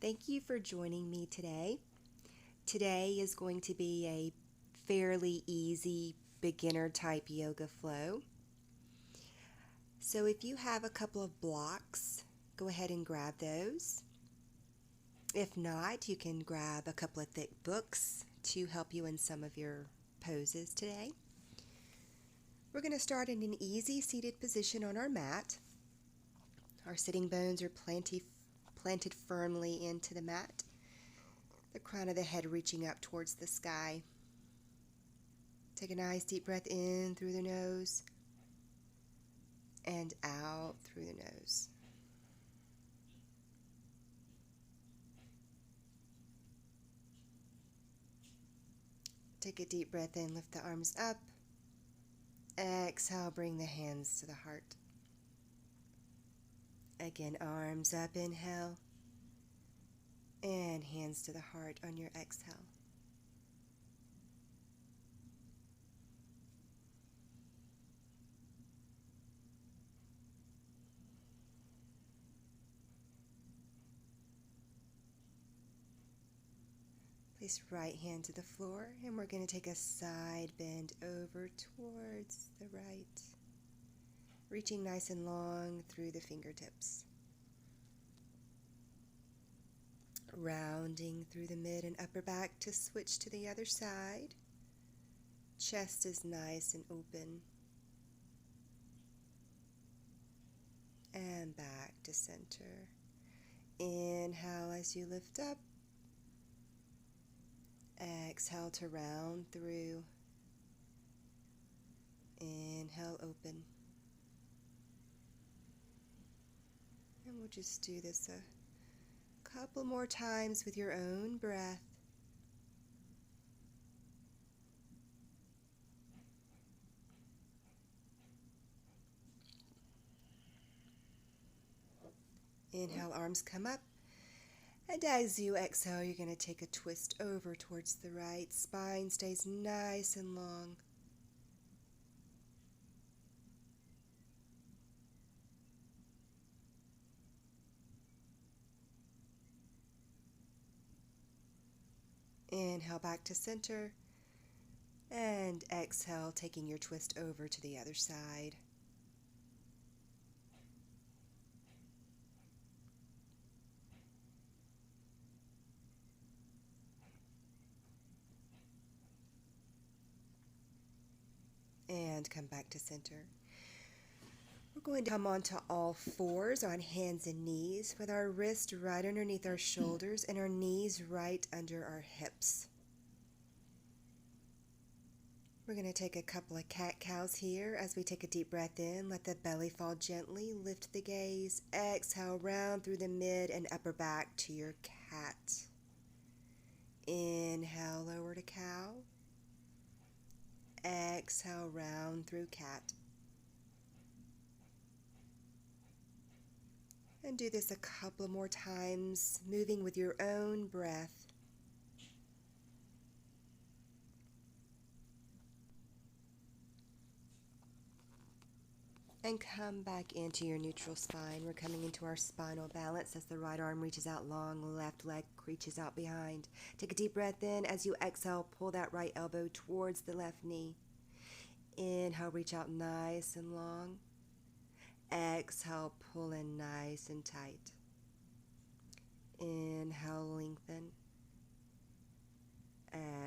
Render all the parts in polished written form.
Thank you for joining me today. Today is going to be a fairly easy beginner type yoga flow. So if you have a couple of blocks, go ahead and grab those. If not, you can grab a couple of thick books to help you in some of your poses today. We're going to start in an easy seated position on our mat. Our sitting bones are planted firmly into the mat, the crown of the head reaching up towards the sky. Take a nice deep breath in through the nose and out through the nose. Take a deep breath in, lift the arms up. Exhale, bring the hands to the heart. Again, arms up, inhale, and hands to the heart on your exhale. Place right hand to the floor, and we're going to take a side bend over towards the right, reaching nice and long through the fingertips. Rounding through the mid and upper back to switch to the other side. Chest is nice and open. And back to center. Inhale as you lift up. Exhale to round through. Inhale, open. And we'll just do this a couple more times with your own breath. Inhale, arms come up. And as you exhale, you're going to take a twist over towards the right. Spine stays nice and long. Inhale back to center. And exhale, taking your twist over to the other side. And come back to center. We're going to come onto all fours on hands and knees with our wrist right underneath our shoulders and our knees right under our hips. We're going to take a couple of cat-cows here as we take a deep breath in. Let the belly fall gently. Lift the gaze. Exhale, round through the mid and upper back to your cat. Inhale, lower to cow. Exhale, round through cat. And do this a couple more times, moving with your own breath. And come back into your neutral spine. We're coming into our spinal balance as the right arm reaches out long, left leg reaches out behind. Take a deep breath in. As you exhale, pull that right elbow towards the left knee. Inhale, reach out nice and long. Exhale, pull in nice and tight. Inhale, lengthen.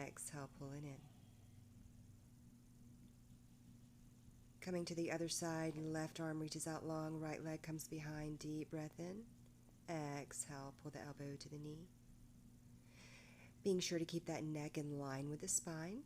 Exhale, pull it in. Coming to the other side, left arm reaches out long, right leg comes behind. Deep breath in. Exhale, pull the elbow to the knee. Being sure to keep that neck in line with the spine.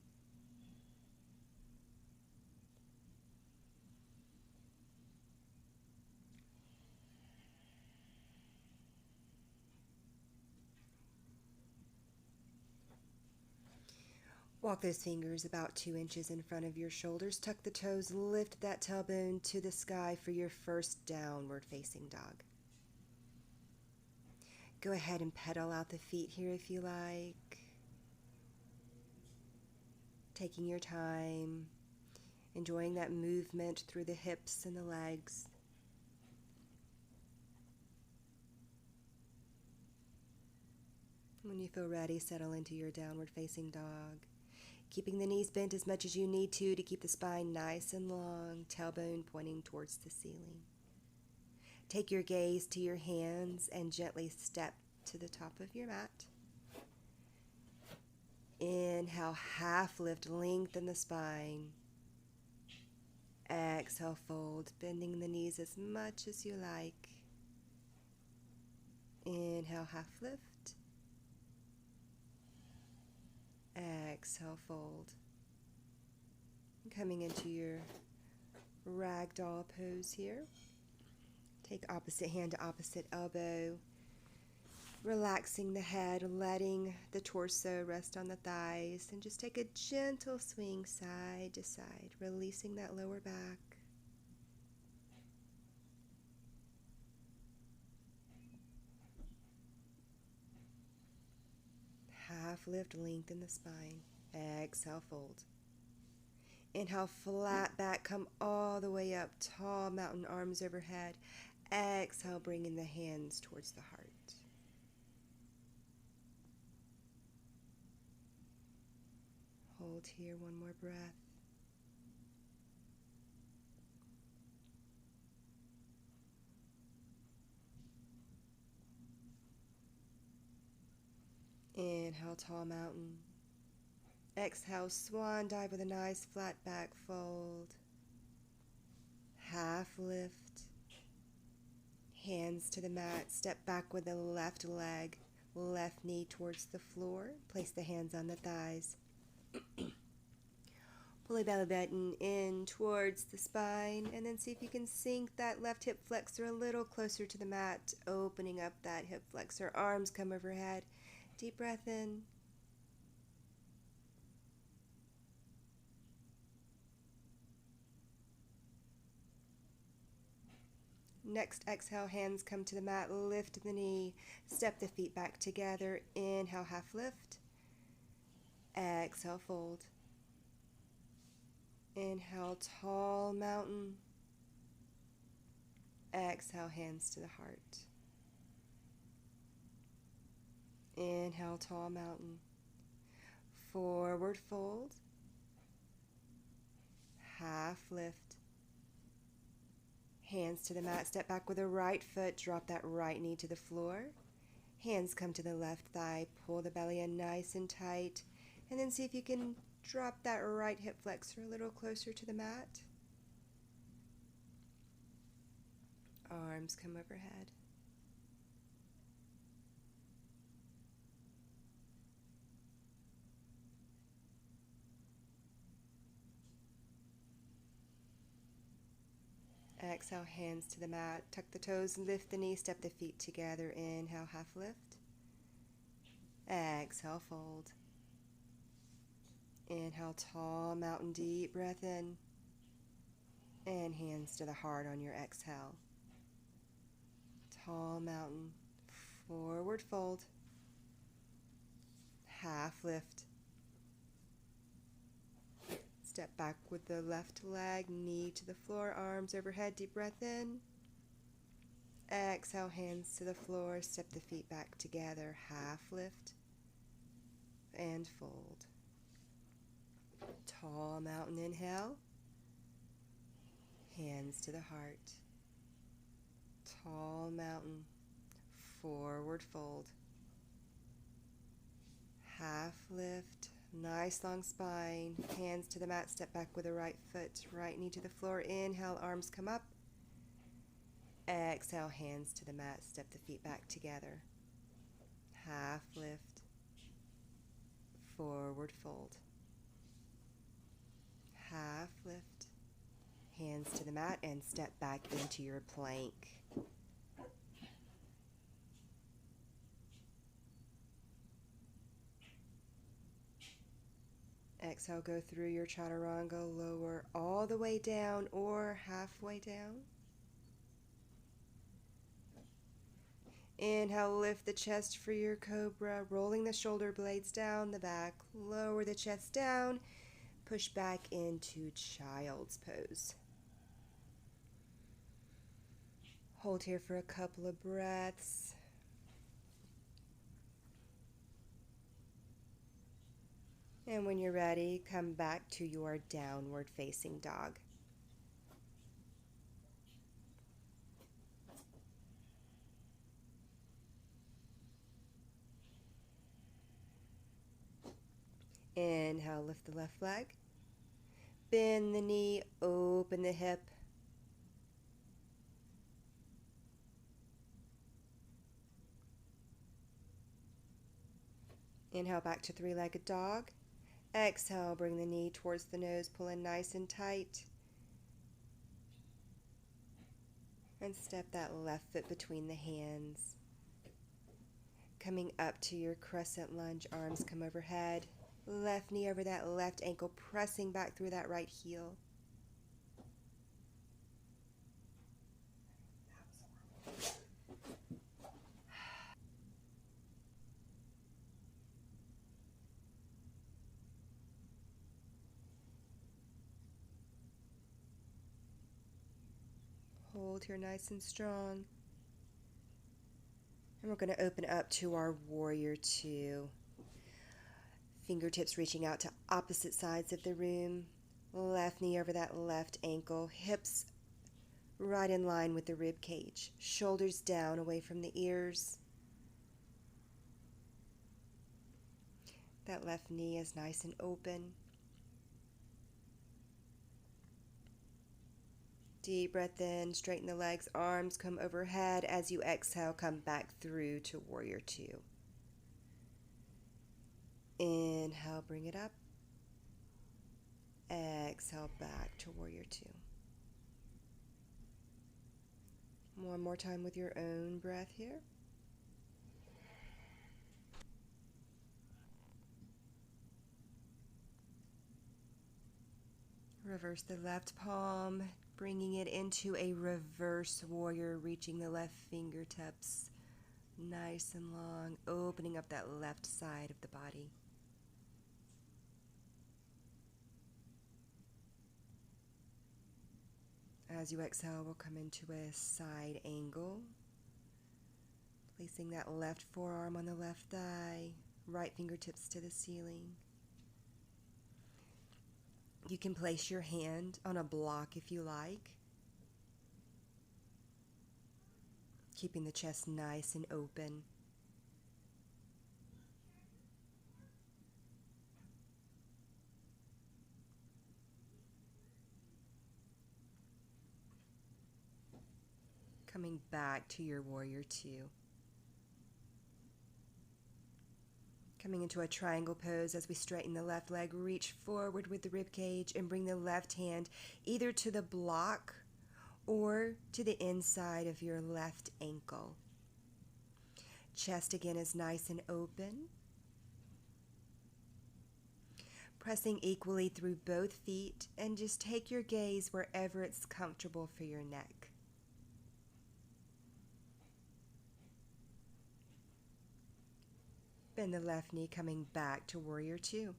Walk those fingers about 2 inches in front of your shoulders. Tuck the toes, lift that tailbone to the sky for your first downward facing dog. Go ahead and pedal out the feet here if you like. Taking your time, enjoying that movement through the hips and the legs. When you feel ready, settle into your downward facing dog, keeping the knees bent as much as you need to keep the spine nice and long, tailbone pointing towards the ceiling. Take your gaze to your hands and gently step to the top of your mat. Inhale, half lift, lengthen the spine. Exhale, fold, bending the knees as much as you like. Inhale, half lift. Exhale, fold. Coming into your ragdoll pose here. Take opposite hand to opposite elbow. Relaxing the head, letting the torso rest on the thighs, and just take a gentle swing side to side, releasing that lower back. Half lift, lengthen the spine. Exhale, fold. Inhale, flat back, come all the way up, tall mountain, arms overhead. Exhale, bringing the hands towards the heart. Hold here, one more breath. Inhale, tall mountain. Exhale, swan dive with a nice flat back fold. Half lift. Hands to the mat. Step back with the left leg, left knee towards the floor. Place the hands on the thighs. Pull the belly button in towards the spine, and then see if you can sink that left hip flexor a little closer to the mat, opening up that hip flexor. Arms come overhead. Deep breath in. Next exhale, hands come to the mat, lift the knee, step the feet back together. Inhale, half lift. Exhale, fold. Inhale, tall mountain. Exhale, hands to the heart. Inhale, tall mountain. Forward fold. Half lift. Hands to the mat, step back with the right foot, drop that right knee to the floor. Hands come to the left thigh, pull the belly in nice and tight, and then see if you can drop that right hip flexor a little closer to the mat. Arms come overhead. Exhale, hands to the mat. Tuck the toes, lift the knee, step the feet together. Inhale, half lift. Exhale, fold. Inhale, tall mountain, deep breath in. And hands to the heart on your exhale. Tall mountain, forward fold. Half lift. Step back with the left leg, knee to the floor, arms overhead, deep breath in. Exhale, hands to the floor, step the feet back together, half lift and fold. Tall mountain, inhale. Hands to the heart. Tall mountain, forward fold. Half lift. Nice long spine, hands to the mat, step back with the right foot, right knee to the floor. Inhale, arms come up. Exhale, hands to the mat, step the feet back together. Half lift, forward fold. Half lift, hands to the mat, and step back into your plank. Exhale, go through your chaturanga, lower all the way down or halfway down. Inhale, lift the chest for your cobra, rolling the shoulder blades down the back, lower the chest down, push back into child's pose. Hold here for a couple of breaths. And when you're ready, come back to your downward facing dog. Inhale, lift the left leg. Bend the knee, open the hip. Inhale back to three-legged dog. Exhale, bring the knee towards the nose, pull in nice and tight. And step that left foot between the hands. Coming up to your crescent lunge, arms come overhead. Left knee over that left ankle, pressing back through that right heel. Hold here nice and strong. And we're going to open up to our warrior two. Fingertips reaching out to opposite sides of the room. Left knee over that left ankle. Hips right in line with the rib cage. Shoulders down away from the ears. That left knee is nice and open. Deep breath in, straighten the legs, arms come overhead. As you exhale, come back through to warrior two. Inhale, bring it up. Exhale, back to warrior two. One more time with your own breath here. Reverse the left palm, bringing it into a reverse warrior, reaching the left fingertips nice and long, opening up that left side of the body. As you exhale, we'll come into a side angle, placing that left forearm on the left thigh, right fingertips to the ceiling. You can place your hand on a block if you like, keeping the chest nice and open. Coming back to your warrior two. Coming into a triangle pose as we straighten the left leg, reach forward with the rib cage and bring the left hand either to the block or to the inside of your left ankle. Chest again is nice and open. Pressing equally through both feet, and just take your gaze wherever it's comfortable for your neck. Bend the left knee, coming back to warrior two.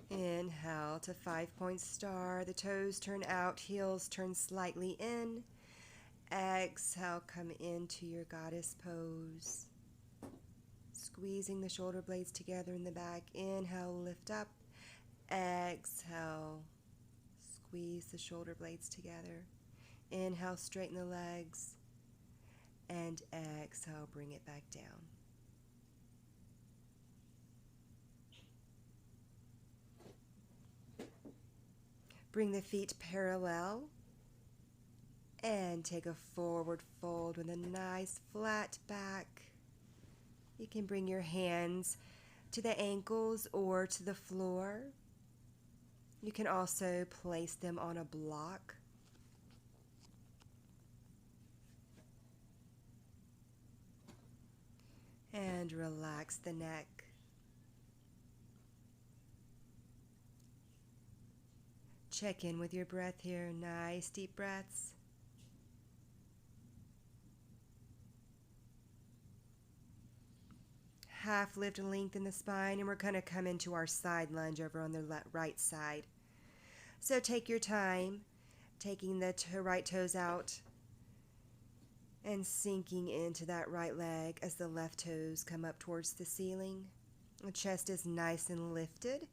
Inhale to 5-point star. The toes turn out, heels turn slightly in. Exhale, come into your goddess pose. Squeezing the shoulder blades together in the back. Inhale, lift up. Exhale, squeeze the shoulder blades together. Inhale, straighten the legs. And exhale, bring it back down. Bring the feet parallel and take a forward fold with a nice flat back. You can bring your hands to the ankles or to the floor. You can also place them on a block. And relax the neck. Check in with your breath here. Nice deep breaths. Half lift and lengthen the spine, and we're going to come into our side lunge over on the right side. So take your time, taking the right toes out and sinking into that right leg as the left toes come up towards the ceiling. The chest is nice and lifted.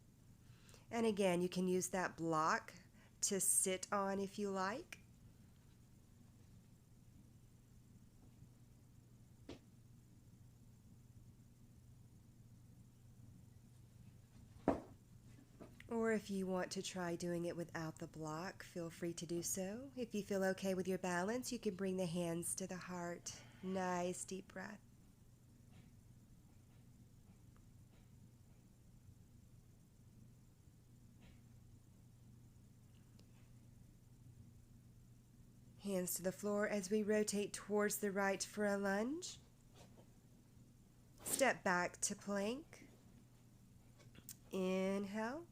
And again, you can use that block to sit on if you like. Or if you want to try doing it without the block, feel free to do so. If you feel okay with your balance, you can bring the hands to the heart. Nice deep breath. Hands to the floor as we rotate towards the right for a lunge. Step back to plank. Inhale.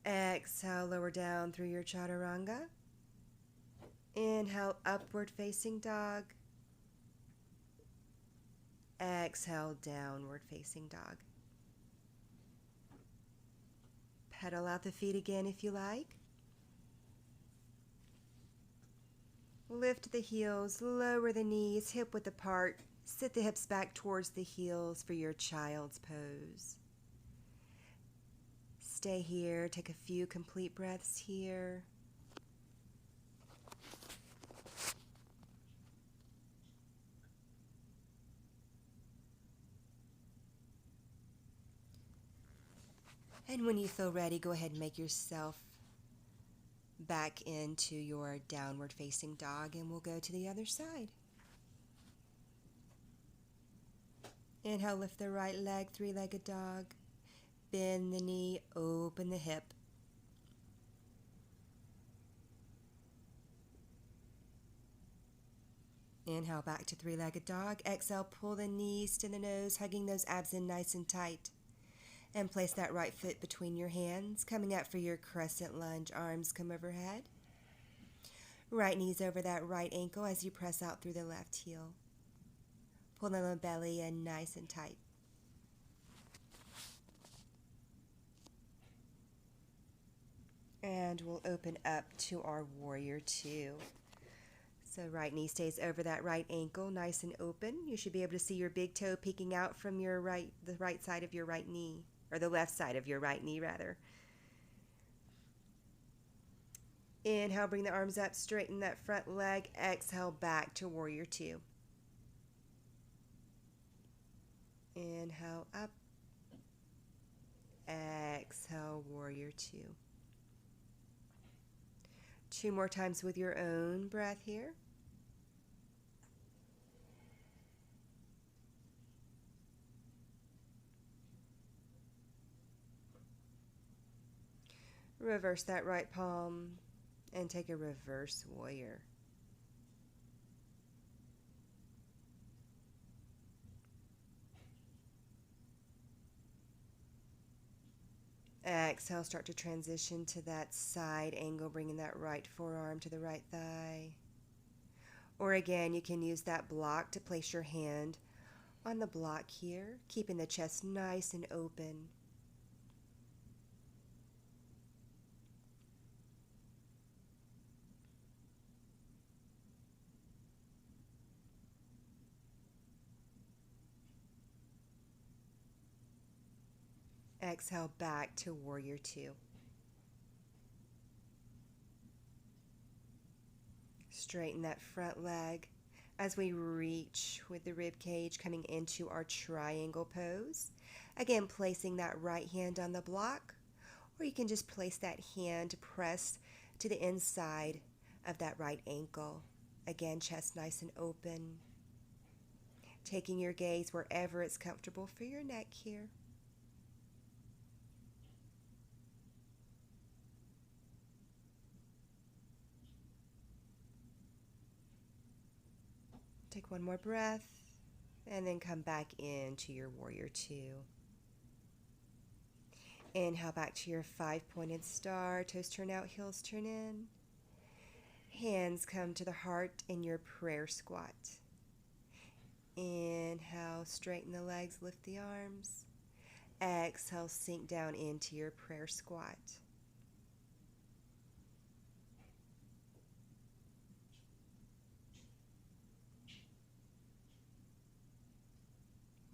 Exhale, lower down through your chaturanga. Inhale, upward facing dog. Exhale, downward facing dog. Pedal out the feet again if you like. Lift the heels, lower the knees, hip width apart. Sit the hips back towards the heels for your child's pose. Stay here, take a few complete breaths here. And when you feel ready, go ahead and make yourself back into your downward facing dog, and we'll go to the other side. Inhale, lift the right leg, three-legged dog. Bend the knee, open the hip. Inhale, back to three-legged dog. Exhale, pull the knees to the nose, hugging those abs in nice and tight. And place that right foot between your hands, coming up for your crescent lunge. Arms come overhead. Right knees over that right ankle as you press out through the left heel. Pull the low belly in nice and tight. And we'll open up to our warrior two. So right knee stays over that right ankle, nice and open. You should be able to see your big toe peeking out from the right side of your right knee, or the left side of your right knee rather. Inhale, bring the arms up, straighten that front leg. Exhale, back to warrior two. Inhale, up. Exhale, warrior two. Two more times with your own breath here. Reverse that right palm and take a reverse warrior. Exhale, start to transition to that side angle, bringing that right forearm to the right thigh. Or again, you can use that block to place your hand on the block here, keeping the chest nice and open. Exhale, back to warrior two. Straighten that front leg as we reach with the rib cage coming into our triangle pose. Again, placing that right hand on the block, or you can just place that hand pressed to the inside of that right ankle. Again, chest nice and open. Taking your gaze wherever it's comfortable for your neck here. Take one more breath, and then come back into your warrior two. Inhale back to your five-pointed star. Toes turn out, heels turn in. Hands come to the heart in your prayer squat. Inhale, straighten the legs, lift the arms. Exhale, sink down into your prayer squat.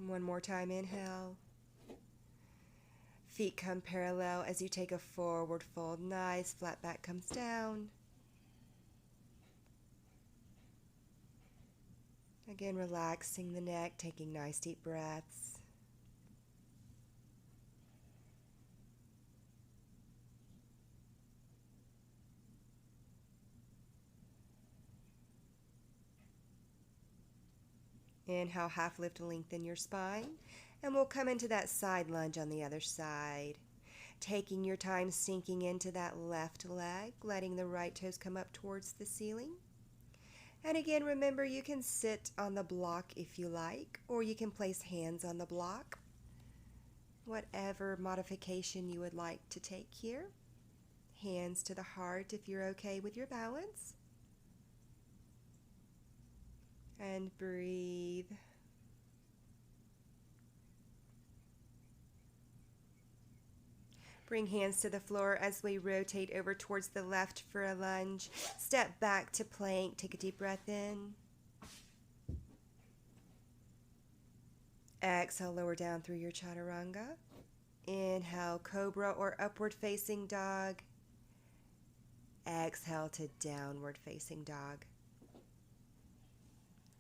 One more time, inhale. Feet come parallel as you take a forward fold. Nice, flat back comes down. Again, relaxing the neck, taking nice deep breaths. Inhale, half lift and lengthen your spine. And we'll come into that side lunge on the other side. Taking your time sinking into that left leg, letting the right toes come up towards the ceiling. And again, remember, you can sit on the block if you like, or you can place hands on the block. Whatever modification you would like to take here. Hands to the heart if you're okay with your balance. And breathe. Bring hands to the floor as we rotate over towards the left for a lunge. Step back to plank. Take a deep breath in. Exhale, lower down through your chaturanga. Inhale, cobra or upward facing dog. Exhale to downward facing dog.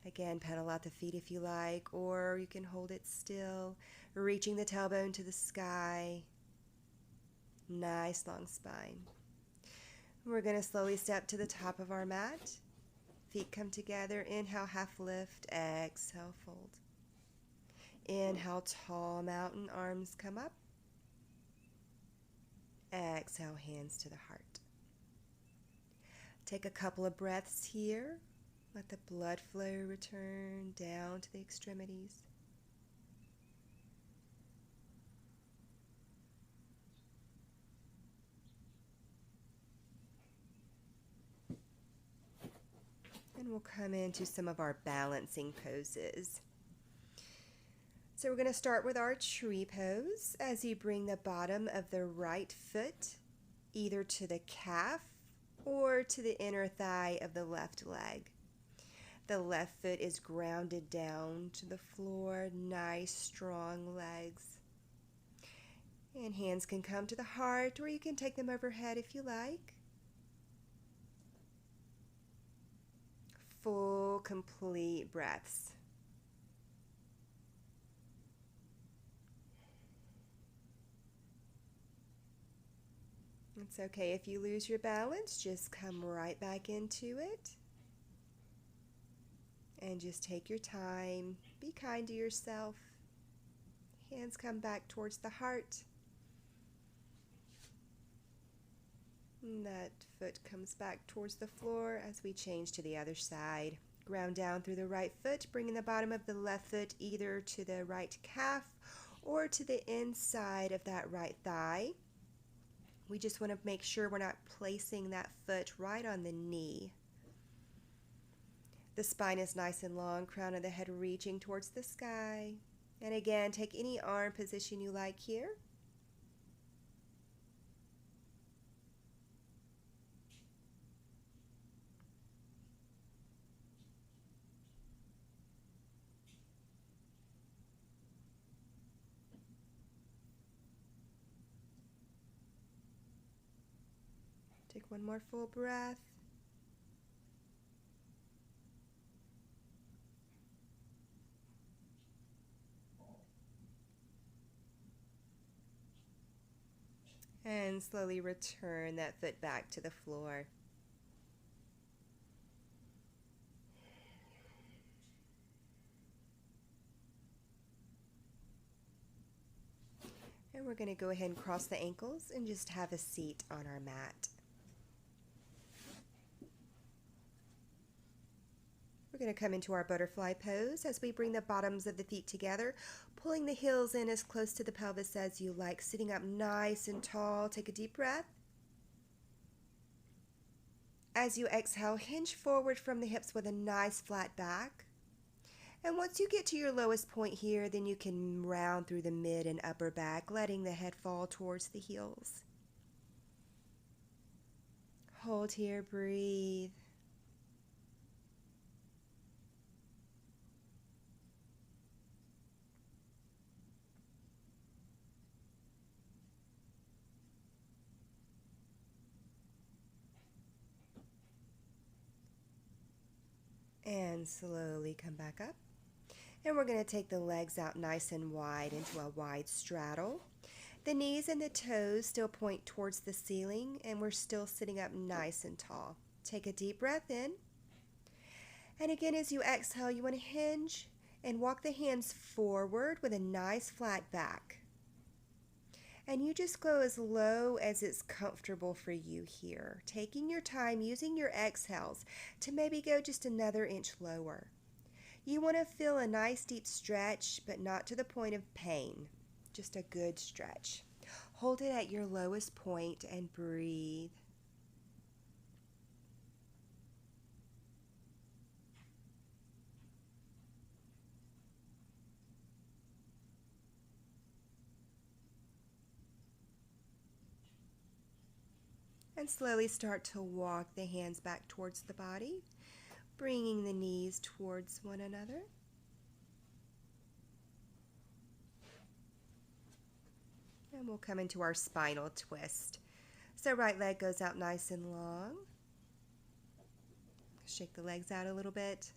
Again, pedal out the feet if you like, or you can hold it still, reaching the tailbone to the sky. Nice long spine. We're going to slowly step to the top of our mat. Feet come together. Inhale, half lift. Exhale, fold. Inhale, tall mountain. Arms come up. Exhale, hands to the heart. Take a couple of breaths here. Let the blood flow return down to the extremities. And we'll come into some of our balancing poses. So we're going to start with our tree pose as you bring the bottom of the right foot either to the calf or to the inner thigh of the left leg. The left foot is grounded down to the floor. Nice, strong legs. And hands can come to the heart, or you can take them overhead if you like. Full, complete breaths. It's okay if you lose your balance, just come right back into it. And just take your time. Be kind to yourself. Hands come back towards the heart. And that foot comes back towards the floor as we change to the other side. Ground down through the right foot, bringing the bottom of the left foot either to the right calf or to the inside of that right thigh. We just want to make sure we're not placing that foot right on the knee. The spine is nice and long, crown of the head reaching towards the sky. And again, take any arm position you like here. Take one more full breath. And slowly return that foot back to the floor. And we're going to go ahead and cross the ankles and just have a seat on our mat. We're going to come into our butterfly pose as we bring the bottoms of the feet together, pulling the heels in as close to the pelvis as you like, sitting up nice and tall. Take a deep breath. As you exhale, hinge forward from the hips with a nice flat back. And once you get to your lowest point here, then you can round through the mid and upper back, letting the head fall towards the heels. Hold here, breathe. And slowly come back up. And we're going to take the legs out nice and wide into a wide straddle. The knees and the toes still point towards the ceiling, and we're still sitting up nice and tall. Take a deep breath in. And again, as you exhale, you want to hinge and walk the hands forward with a nice flat back. And you just go as low as it's comfortable for you here, taking your time, using your exhales to maybe go just another inch lower. You want to feel a nice deep stretch, but not to the point of pain, just a good stretch. Hold it at your lowest point and breathe. And slowly start to walk the hands back towards the body, bringing the knees towards one another. And we'll come into our spinal twist. So right leg goes out nice and long. Shake the legs out a little bit.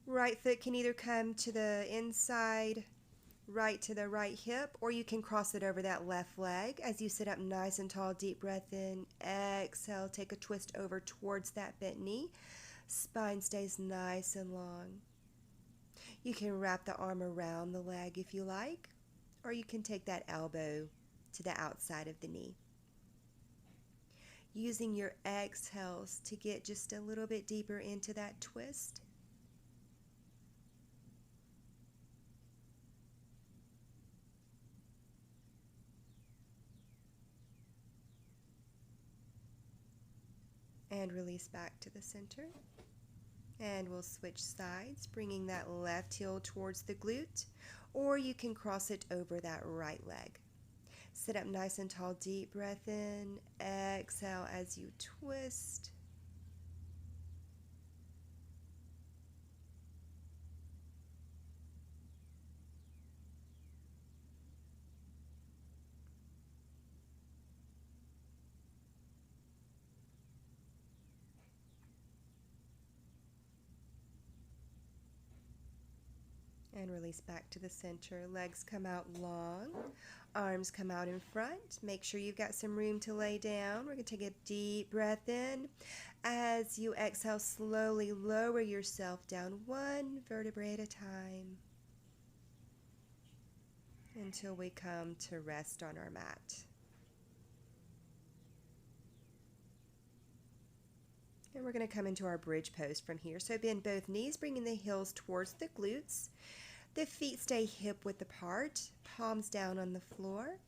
Right foot can either come to the inside, right to the right hip, or you can cross it over that left leg as you sit up nice and tall. Deep breath in, exhale, take a twist over towards that bent knee. Spine stays nice and long. You can wrap the arm around the leg if you like, or you can take that elbow to the outside of the knee. Using your exhales to get just a little bit deeper into that twist. And release back to the center. And we'll switch sides, bringing that left heel towards the glute, or you can cross it over that right leg. Sit up nice and tall, deep breath in, exhale as you twist. And release back to the center. Legs come out long, arms come out in front. Make sure you've got some room to lay down. We're going to take a deep breath in. As you exhale, slowly lower yourself down one vertebrae at a time until we come to rest on our mat. And we're going to come into our bridge pose from here. So bend both knees, bringing the heels towards the glutes. The feet stay hip width apart, palms down on the floor.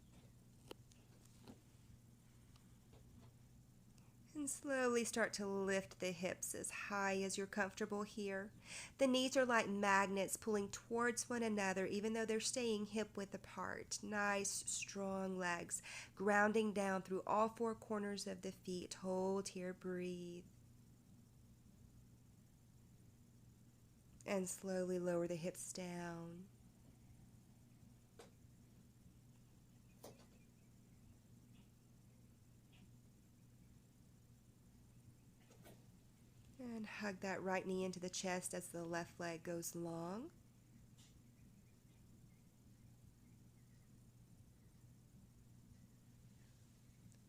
And slowly start to lift the hips as high as you're comfortable here. The knees are like magnets pulling towards one another, even though they're staying hip width apart. Nice, strong legs, grounding down through all four corners of the feet. Hold here, breathe. And slowly lower the hips down. And hug that right knee into the chest as the left leg goes long.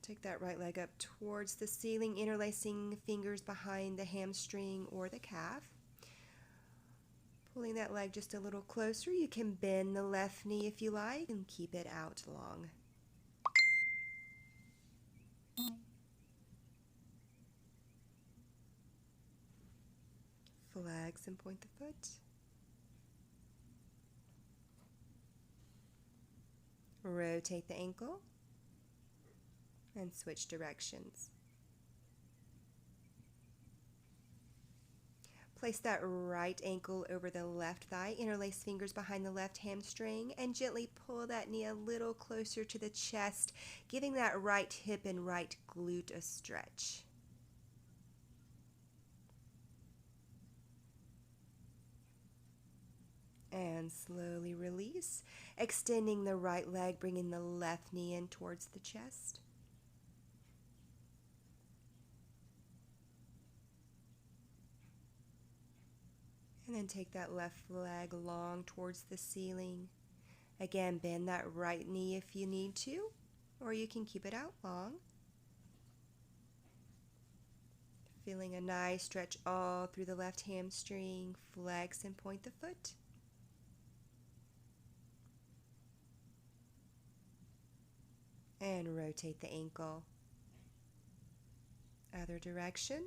Take that right leg up towards the ceiling, interlacing fingers behind the hamstring or the calf. Pulling that leg just a little closer. You can bend the left knee if you like and keep it out long. Flex and point the foot. Rotate the ankle and switch directions. Place that right ankle over the left thigh, interlace fingers behind the left hamstring, and gently pull that knee a little closer to the chest, giving that right hip and right glute a stretch. And slowly release, extending the right leg, bringing the left knee in towards the chest. And take that left leg long towards the ceiling. Again, bend that right knee if you need to, or you can keep it out long. Feeling a nice stretch all through the left hamstring. Flex and point the foot. And rotate the ankle. Other direction.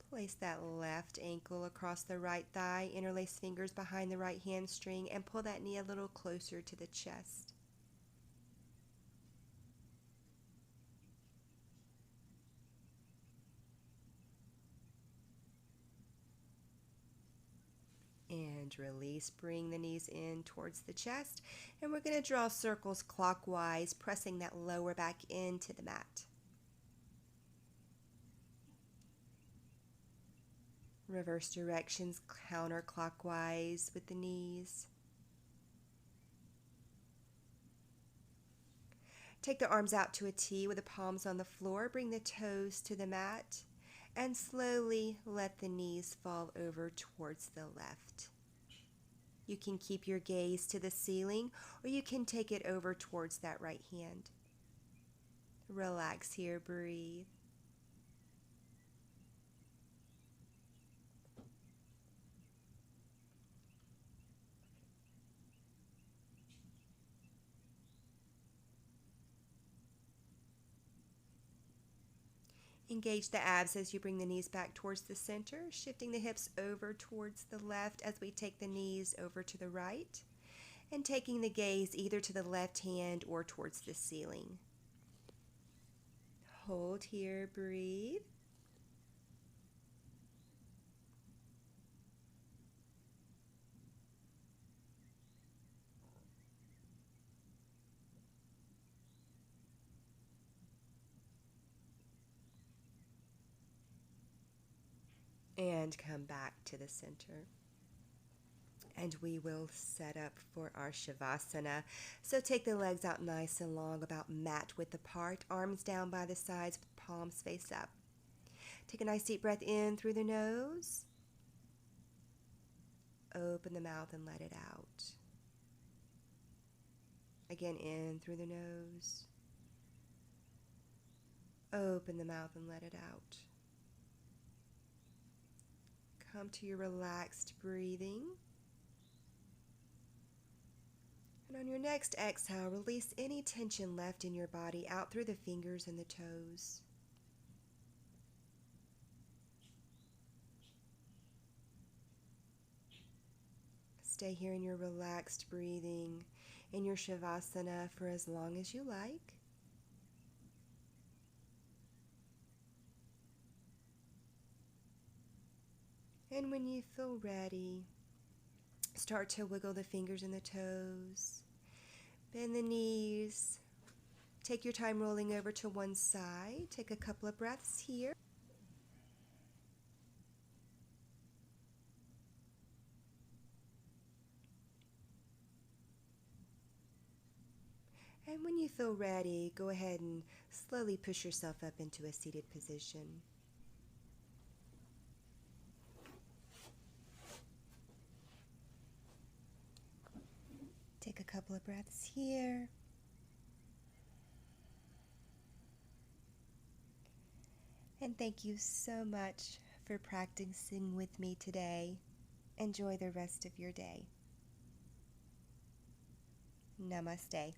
Place that left ankle across the right thigh, interlace fingers behind the right hamstring, and pull that knee a little closer to the chest. And release, bring the knees in towards the chest, and we're going to draw circles clockwise, pressing that lower back into the mat. Reverse directions counterclockwise with the knees. Take the arms out to a T with the palms on the floor. Bring the toes to the mat and slowly let the knees fall over towards the left. You can keep your gaze to the ceiling, or you can take it over towards that right hand. Relax here, breathe. Engage the abs as you bring the knees back towards the center, shifting the hips over towards the left as we take the knees over to the right, and taking the gaze either to the left hand or towards the ceiling. Hold here, breathe. And come back to the center. And we will set up for our Shavasana. So take the legs out nice and long, about mat width apart, arms down by the sides with palms face up. Take a nice deep breath in through the nose. Open the mouth and let it out. Again, in through the nose. Open the mouth and let it out. Come to your relaxed breathing. And on your next exhale, release any tension left in your body out through the fingers and the toes. Stay here in your relaxed breathing, in your Shavasana for as long as you like. And when you feel ready, start to wiggle the fingers and the toes. Bend the knees. Take your time rolling over to one side. Take a couple of breaths here. And when you feel ready, go ahead and slowly push yourself up into a seated position. Take a couple of breaths here. And thank you so much for practicing with me today. Enjoy the rest of your day. Namaste.